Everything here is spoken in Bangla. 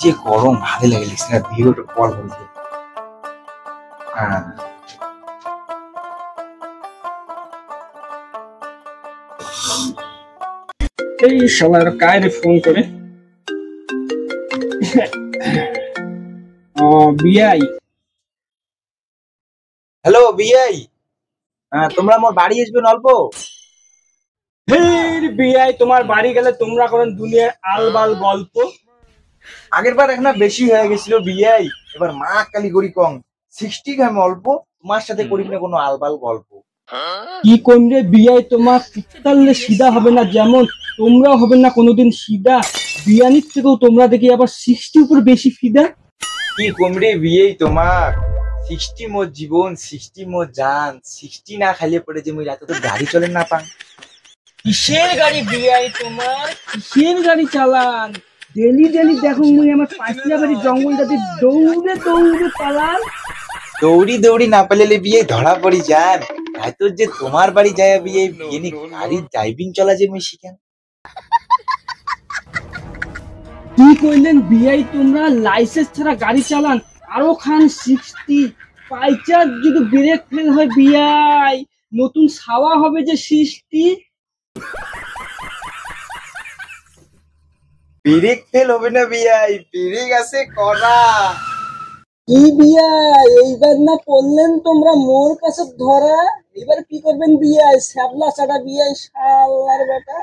যে গরম ভালো লাগে লিসনার ভিডিওটা কল বলতে। হ্যাঁ এই শালার কায়রে ফোন করে বিআই। হ্যালো বিআই, তোমরা মোর বাড়ি আসবে অল্প। বিআই তোমার বাড়ি গেলে তোমরা করেন দুনিয়ার আলবাল গল্প। আগের বার এখন বেশি হয়ে গেছিল বিআই, এবার মা কালী গড়ি কম 60 গ্রাম অল্প, তোমার সাথে করি না কোনো আলবাল গল্প। কি করলে বিআই তোমার পিত্তালে সিধা হবে না, যেমন তোমরাও হবে না কোনোদিন সিধা। বিয়ানির থেকেও তোমরা দেখি আবার 60 উপর বেশি ফিদা। কি কমরে বিআই তোমার 60 মোর জীবন, 60 মোর জান, 60 না খাইলে পড়ে যে মুই রাতে তো গাড়ি চলে না পাং। কিসের গাড়ি বিআই তোমার, কিসের গাড়ি চালান? ডেলি ডেলি দেখো মুই আমার পাঁচলা বাড়ি জঙ্গলটাতে দৌড়ে দৌড়ে পালান। দৌড়ি দৌড়ি না পেলে বিয়ে ধরা পড়ি যান, হয়তো যে তোমার বাড়ি যায় বিয়ে বিয়ে গাড়ির ড্রাইভিং চলা যে মুই শিখান। কি কইলেন বিআই তোমরা লাইসেন্স ছাড়া গাড়ি চালান, আরো খান 60 পাইচার যদি ব্রেক ফেল হয় বিআই নতুন ছাওয়া হবে যে সৃষ্টি। ব্রেক ফেল হবে না বিআই, ব্রেক আছে করা। কি বিআই এইবার না পড়লেন তোমরা মোর কাছে ধরা, এবার কি করবেন বিআই? শ্যাবলা ছাড়া বিআই শালার বেটা।